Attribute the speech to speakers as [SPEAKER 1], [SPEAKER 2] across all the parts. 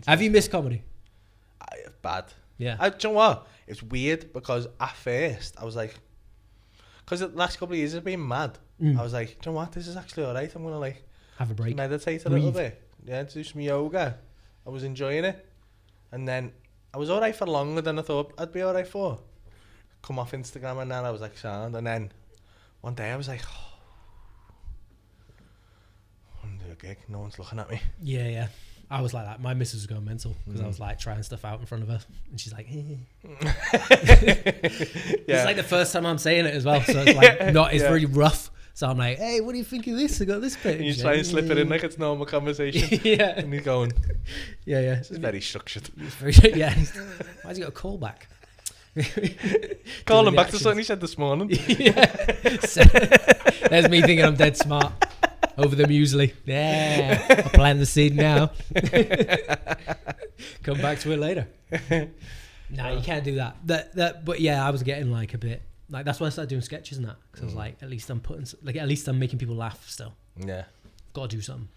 [SPEAKER 1] Have you missed comedy?
[SPEAKER 2] Bad.
[SPEAKER 1] Yeah.
[SPEAKER 2] Do you know what? It's weird because at first I was like, because the last couple of years have been mad. I was like, do you know what? This is actually alright. I'm gonna like
[SPEAKER 1] have a break,
[SPEAKER 2] meditate a little bit. Yeah, do some yoga. I was enjoying it, and then I was alright for longer than I thought I'd be alright for. Come off Instagram and then I was like, sound. And then one day I was like, oh, I want to do a gig. No one's looking at me.
[SPEAKER 1] Yeah. I was like that. My missus was going mental because I was like trying stuff out in front of her, and she's like, It's like the first time I'm saying it as well, so it's like it's very rough. So I'm like, hey, what do you think of this? I got this bit.
[SPEAKER 2] And you try and slip it in like it's normal conversation.
[SPEAKER 1] Yeah.
[SPEAKER 2] And you're going,
[SPEAKER 1] yeah.
[SPEAKER 2] This is very structured.
[SPEAKER 1] Why's he got a call back?
[SPEAKER 2] Call him back to something he said this morning.
[SPEAKER 1] So, there's me thinking I'm dead smart. Over the muesli. Yeah. I'll plant the seed now. Come back to it later. No, you can't do that. But yeah, I was getting like a bit like, that's why I started doing sketches and that, because I was like, at least I'm making people laugh still.
[SPEAKER 2] Yeah.
[SPEAKER 1] Got to do something.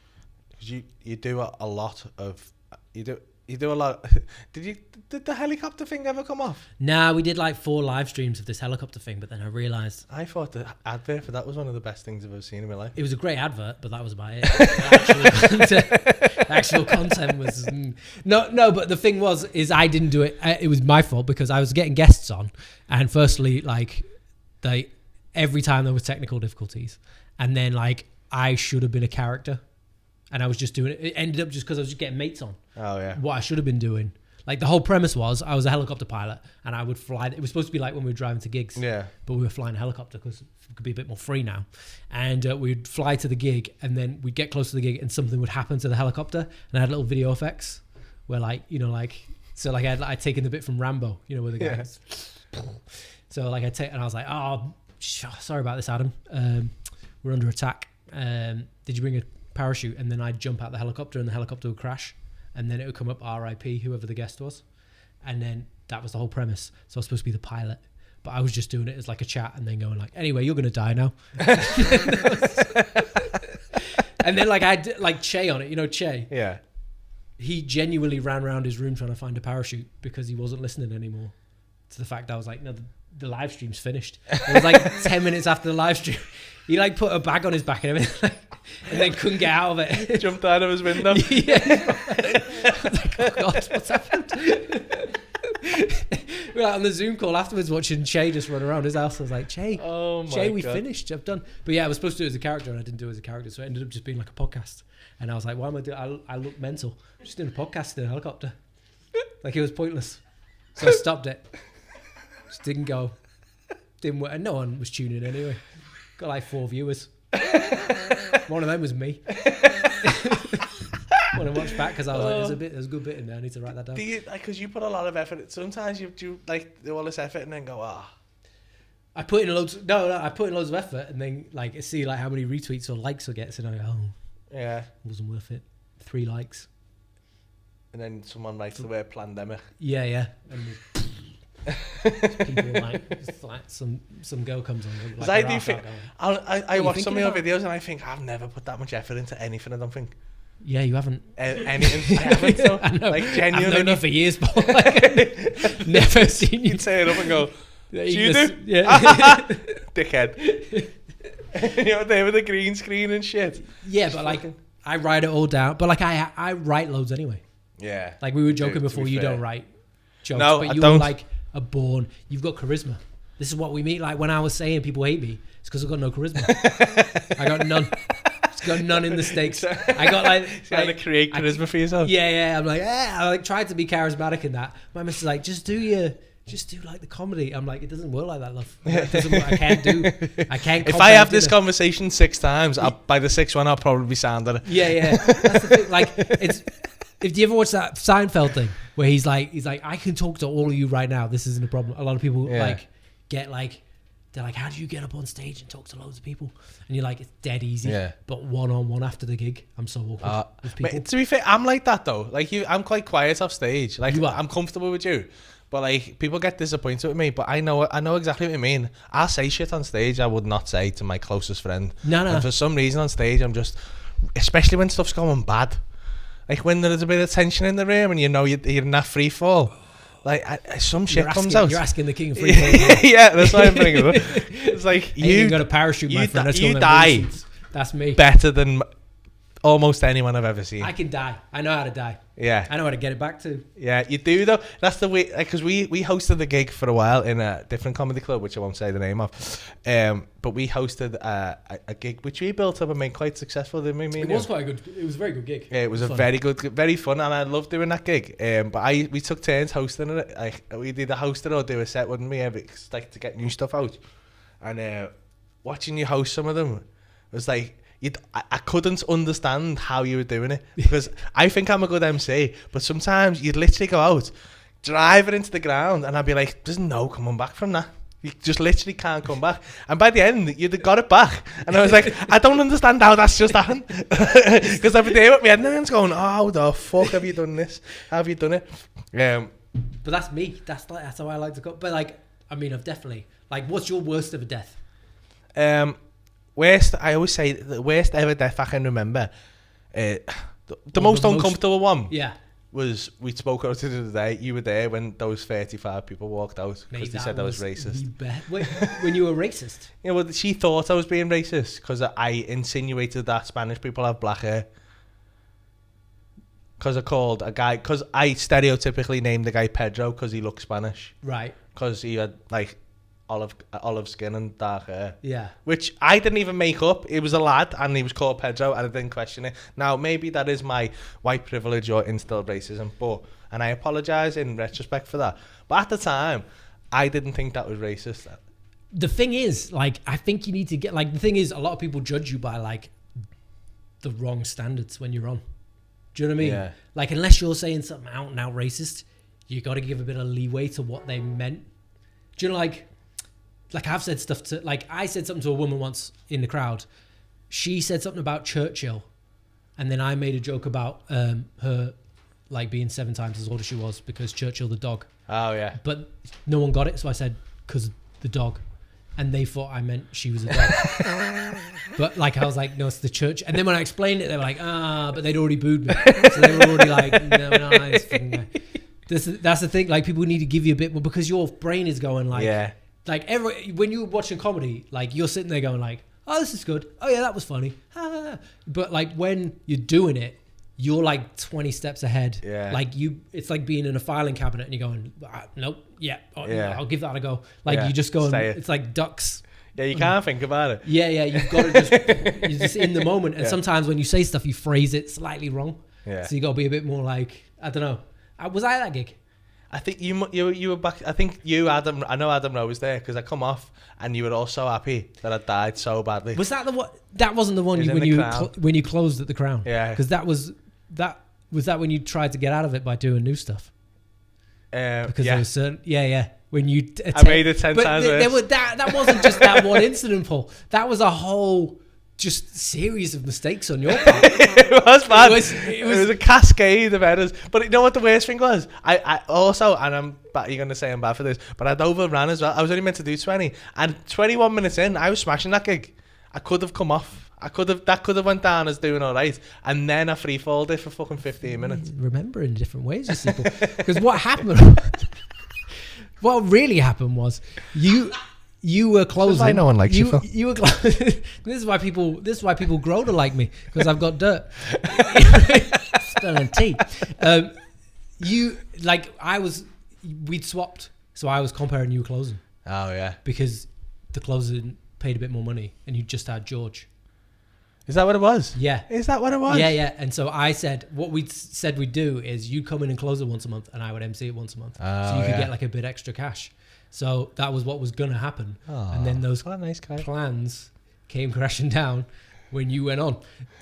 [SPEAKER 2] Because you do a lot of you do a lot. Did the helicopter thing ever come off?
[SPEAKER 1] Nah, we did like 4 live streams of this helicopter thing, but then I realised
[SPEAKER 2] I thought the advert for that was one of the best things I've ever seen in my life.
[SPEAKER 1] it was a great advert, but that was about it. The actual content was no. But the thing is I didn't do it. It was my fault because I was getting guests on, and firstly, like every time there was technical difficulties, and then like I should have been a character. And I was just doing it. It ended up just because I was just getting mates on.
[SPEAKER 2] Oh, yeah.
[SPEAKER 1] What I should have been doing. Like, the whole premise was I was a helicopter pilot and I would fly. It was supposed to be like when we were driving to gigs. Yeah. But we were flying a helicopter because it could be a bit more free now. And we'd fly to the gig, and then we'd get close to the gig and something would happen to the helicopter. And I had little video effects where, like, you know, like, so like I'd taken the bit from Rambo, you know, where the guy So like and I was like, oh, sorry about this, Adam. We're under attack. Did you bring a parachute? And then I'd jump out the helicopter and the helicopter would crash, and then it would come up RIP whoever the guest was, and then that was the whole premise. So I was supposed to be the pilot, but I was just doing it as like a chat and then going like, anyway, you're gonna die now. And then like I did like Che on it, you know Che? Yeah. He genuinely ran around his room trying to find a parachute because he wasn't listening anymore to the fact that I was like, no, the live stream's finished. It was like 10 minutes after the live stream. He like put a bag on his back and everything, and then couldn't get out of it.
[SPEAKER 2] Jumped out of his window.
[SPEAKER 1] Yeah. I was like, oh God, what's happened? We're like on the Zoom call afterwards watching Che just run around his house. I was like, Che, we finished. I've done. But yeah, I was supposed to do it as a character and I didn't do it as a character. So it ended up just being like a podcast. And I was like, why am I doing I look mental. I'm just doing a podcast in a helicopter. Like, it was pointless. So I stopped it. Just didn't go. Didn't work. And no one was tuning in anyway. Got like 4 viewers. One of them was me. Want to watch back because I was like, there's a good bit in there. I need to write that down.
[SPEAKER 2] Because you put a lot of effort. Sometimes you do like do all this effort and then go,
[SPEAKER 1] I put in loads. I put in loads of effort and then like see like how many retweets or likes it gets, and I go,
[SPEAKER 2] yeah,
[SPEAKER 1] it wasn't worth it. 3 likes.
[SPEAKER 2] And then someone writes the word pandemic.
[SPEAKER 1] Yeah. And people like some girl comes on. Like,
[SPEAKER 2] I do think I watch some of your videos and I think I've never put that much effort into anything. I don't think.
[SPEAKER 1] Yeah, you haven't.
[SPEAKER 2] Anything. I haven't. So,
[SPEAKER 1] I know.
[SPEAKER 2] Like genuinely,
[SPEAKER 1] I've known you for years, but like, never seen you.
[SPEAKER 2] You'd turn up and go, "Do you do?"
[SPEAKER 1] Yeah.
[SPEAKER 2] Dickhead. You know, they with the green screen and shit.
[SPEAKER 1] Yeah, but like I write it all down. But like I write loads anyway.
[SPEAKER 2] Yeah.
[SPEAKER 1] Like we were joking before. You don't write jokes,
[SPEAKER 2] no,
[SPEAKER 1] but
[SPEAKER 2] I
[SPEAKER 1] you're
[SPEAKER 2] don't.
[SPEAKER 1] like a born. You've got charisma. This is what we meet. Like when I was saying people hate me, it's because I've got no charisma. I got none. Got none in the States. I got like
[SPEAKER 2] trying to create charisma for yourself.
[SPEAKER 1] Yeah. I'm like, I like tried to be charismatic in that. My missus is like, just do like the comedy. I'm like, it doesn't work like that, love. It doesn't work. I can't.
[SPEAKER 2] If I have this conversation 6 times, by the 6th one, I'll probably be sounding it.
[SPEAKER 1] Yeah. That's the thing. Like, it's. If you ever watch that Seinfeld thing where he's like, I can talk to all of you right now. This isn't a problem. A lot of people get like. They're like, how do you get up on stage and talk to loads of people? And you're like, it's dead easy. Yeah. But one-on-one after the gig, I'm so awkward with people.
[SPEAKER 2] Mate, to be fair, I'm like that though. Like I'm quite quiet off stage. Like I'm comfortable with you. But like people get disappointed with me. But I know exactly what you mean. I say shit on stage I would not say to my closest friend.
[SPEAKER 1] No.
[SPEAKER 2] And for some reason on stage, I'm just, especially when stuff's going bad, Like when there's a bit of tension in the room and you know you're in that free fall. Like some shit comes out.
[SPEAKER 1] You're asking the king of free fall.
[SPEAKER 2] Yeah, that's why I'm bringing it up. It's like
[SPEAKER 1] you got a parachute, my friend.
[SPEAKER 2] You die.
[SPEAKER 1] That's me.
[SPEAKER 2] Better than almost anyone I've ever seen.
[SPEAKER 1] I can die. I know how to die.
[SPEAKER 2] Yeah.
[SPEAKER 1] I know how to get it back to.
[SPEAKER 2] Yeah, you do though. That's the way, because we hosted the gig for a while in a different comedy club, which I won't say the name of. But we hosted a gig which we built up and made quite successful, didn't we?
[SPEAKER 1] It was quite good. It was a very good gig.
[SPEAKER 2] Yeah, it was very good, very fun, and I loved doing that gig. But we took turns hosting it. Like we did a hoster or do a set, wouldn't we? Like to get new stuff out. And watching you host some of them was like, I couldn't understand how you were doing it, because I think I'm a good MC, but sometimes you'd literally go out, drive it into the ground, and I'd be like, there's no coming back from that. You just literally can't come back. And by the end, you'd got it back. And I was like, I don't understand how that's just happened. Because I've been there with me, and then going, oh, the fuck have you done this? How have you done it?
[SPEAKER 1] But that's me. That's how I like to go. But like, I mean, I've definitely, like, what's your worst ever death?
[SPEAKER 2] Worst, I always say the worst ever death I can remember. The most uncomfortable one.
[SPEAKER 1] Yeah.
[SPEAKER 2] Was we spoke about it the other day. You were there when those 35 people walked out because they said I was racist.
[SPEAKER 1] Wait, when you were racist?
[SPEAKER 2] Yeah, well, she thought I was being racist because I insinuated that Spanish people have black hair. Because I called a guy, because I stereotypically named the guy Pedro because he looked Spanish.
[SPEAKER 1] Right.
[SPEAKER 2] Because he had like olive skin and dark hair.
[SPEAKER 1] Yeah. Which
[SPEAKER 2] I didn't even make up. It was a lad and he was called Pedro and I didn't question it. Now, maybe that is my white privilege or instilled racism, and I apologise in retrospect for that. But at the time, I didn't think that was racist.
[SPEAKER 1] The thing is, like, I think you need to get, like, the thing is, a lot of people judge you by, like, the wrong standards when you're on. Do you know what I mean?
[SPEAKER 2] Yeah.
[SPEAKER 1] Like, unless you're saying something out and out racist, you got to give a bit of leeway to what they meant. Do you know, like I've said stuff to, like, I said something to a woman once in the crowd. She said something about Churchill, and then I made a joke about her, like, being 7 times as old as she was because Churchill the dog.
[SPEAKER 2] Oh, yeah.
[SPEAKER 1] But no one got it, so I said, because the dog. And they thought I meant she was a dog. But, like, I was like, no, it's the church. And then when I explained it, they were like, but they'd already booed me. So they were already like, no, it's fucking guy. That's the thing, like, people need to give you a bit more, because your brain is going, like...
[SPEAKER 2] Yeah.
[SPEAKER 1] Like, when you're watching comedy, like, you're sitting there going, like, oh, this is good. Oh, yeah, that was funny. But, like, when you're doing it, you're, like, 20 steps ahead.
[SPEAKER 2] Yeah.
[SPEAKER 1] Like, it's like being in a filing cabinet and you're going, nope, I'll give that a go. Like, you just go, it's like ducks.
[SPEAKER 2] Yeah, you can't think about it.
[SPEAKER 1] Yeah, you've got to you're just in the moment. And sometimes when you say stuff, you phrase it slightly wrong.
[SPEAKER 2] Yeah.
[SPEAKER 1] So you got to be a bit more like, I don't know. Was I at that gig?
[SPEAKER 2] I think you were back. I think you, Adam. I know Adam Rowe was there because I come off and you were all so happy that I died so badly.
[SPEAKER 1] Was that the one? That wasn't the one when you closed at the Crown.
[SPEAKER 2] Yeah.
[SPEAKER 1] Because was that when you tried to get out of it by doing new stuff? Because there was certain. Yeah. When you
[SPEAKER 2] I made it 10 times.
[SPEAKER 1] But that wasn't just that one incident, Paul. That was a whole just series of mistakes on your part.
[SPEAKER 2] It was bad. It was a cascade of errors. But you know what the worst thing was? I also, and you're going to say I'm bad for this, but I'd overran as well. I was only meant to do 20. And 21 minutes in, I was smashing that gig. I could have come off. That could have went down as doing all right. And then I free-falled it for fucking 15 minutes.
[SPEAKER 1] Remember in different ways, you see. Because what happened... What really happened was you were closing.
[SPEAKER 2] Why no one likes you?
[SPEAKER 1] You were this is why people grow to like me, because I've got dirt. Spilling tea. We'd swapped, so I was comparing you closing.
[SPEAKER 2] Oh yeah.
[SPEAKER 1] Because the closing paid a bit more money, and you just had George.
[SPEAKER 2] Is that what it was?
[SPEAKER 1] Yeah.
[SPEAKER 2] Is that what it was?
[SPEAKER 1] Yeah. And so I said, what we said we'd do is you'd come in and close it once a month, and I would MC it once a month. So you could get like a bit extra cash. So that was what was going to happen. And then those plans came crashing down when you went on.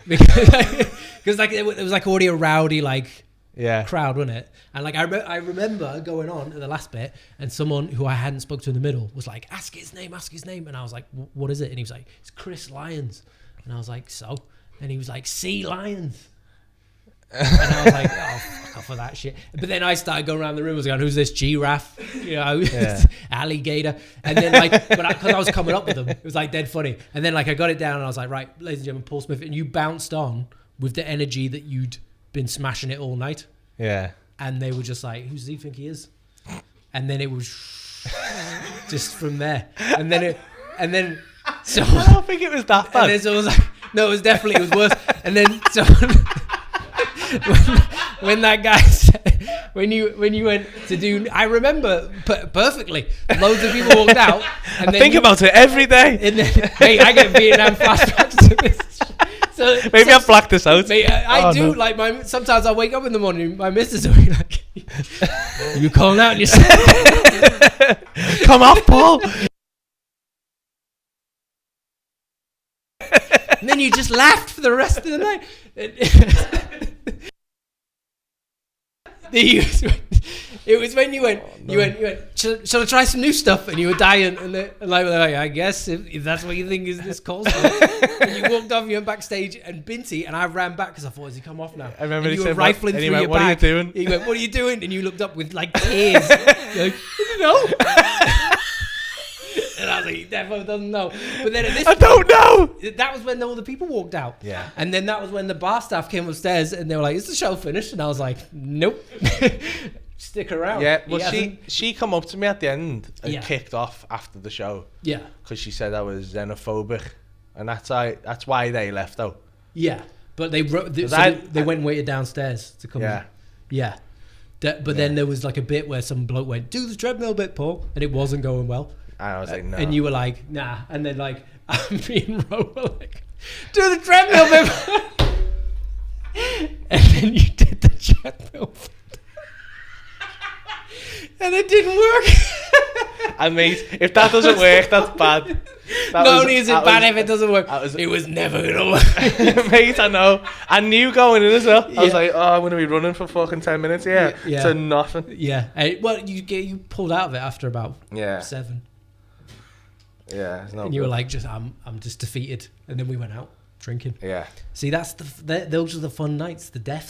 [SPEAKER 1] Because like it was like already a rowdy crowd, wasn't it? And like I remember going on at the last bit, and someone who I hadn't spoke to in the middle was like, ask his name. And I was like, what is it? And he was like, it's Chris Lyons. And I was like, so? And he was like, Sea Lions. And I was like, oh, fuck off with that shit. But then I started going around the room, I was going, who's this giraffe? Alligator. And then because I was coming up with them, it was like dead funny. And then I got it down and I was like, right, ladies and gentlemen, Paul Smith. And you bounced on with the energy that you'd been smashing it all night.
[SPEAKER 2] Yeah.
[SPEAKER 1] And they were just like, who does he think he is? And then it was just from there. And then so
[SPEAKER 2] I don't think it was that bad.
[SPEAKER 1] And then so it was like, no, it was worse. And then so when that guy said, when you went to do, I remember perfectly. Loads of people walked out. And
[SPEAKER 2] I think about it every day.
[SPEAKER 1] And then, mate, I get Vietnam flashbacks to this. So,
[SPEAKER 2] maybe I've blacked this out.
[SPEAKER 1] Mate, I do. No. Like sometimes I wake up in the morning, my missus will be like, "You calling out?" And you say,
[SPEAKER 2] "Come off, Paul."
[SPEAKER 1] And then you just laughed for the rest of the night. It was when you went, you went, shall I try some new stuff? And you were dying, and like, I guess if that's what you think is this calls for. And you walked off, you went backstage, and Binty, and I ran back because I thought, has he come off now?
[SPEAKER 2] I remember
[SPEAKER 1] and
[SPEAKER 2] he
[SPEAKER 1] you were
[SPEAKER 2] said,
[SPEAKER 1] rifling through your
[SPEAKER 2] what
[SPEAKER 1] bag.
[SPEAKER 2] What are you doing?
[SPEAKER 1] He went, what are you doing? And you looked up with like tears. You're like, no. And I was like, he definitely doesn't know. But then at this
[SPEAKER 2] I don't know.
[SPEAKER 1] That was when all the people walked out.
[SPEAKER 2] Yeah.
[SPEAKER 1] And then that was when the bar staff came upstairs and they were like, is the show finished? And I was like, nope. Stick around.
[SPEAKER 2] Yeah, well, she come up to me at the end and kicked off after the show.
[SPEAKER 1] Yeah.
[SPEAKER 2] Because she said I was xenophobic. And that's why they left, though.
[SPEAKER 1] Yeah. But they went and waited downstairs to come in. Yeah. But then there was like a bit where some bloke went, do the treadmill bit, Paul. And it wasn't going well.
[SPEAKER 2] And I was like, no.
[SPEAKER 1] And you were like, nah. And then like, me and Ro were like, do the treadmill bit. And then you did the treadmill bit. And it didn't work.
[SPEAKER 2] And mate, if that doesn't work, that's bad.
[SPEAKER 1] Not only is it bad if it doesn't work, it was never going to work.
[SPEAKER 2] Mate, I know. I knew going in as well. I was like, I'm going to be running for fucking 10 minutes here to nothing.
[SPEAKER 1] Yeah. Well, you pulled out of it after about 7.
[SPEAKER 2] Yeah. It's not
[SPEAKER 1] and you were like, I'm just defeated. And then we went out drinking.
[SPEAKER 2] Yeah.
[SPEAKER 1] See, that's those are the fun nights, the deaths.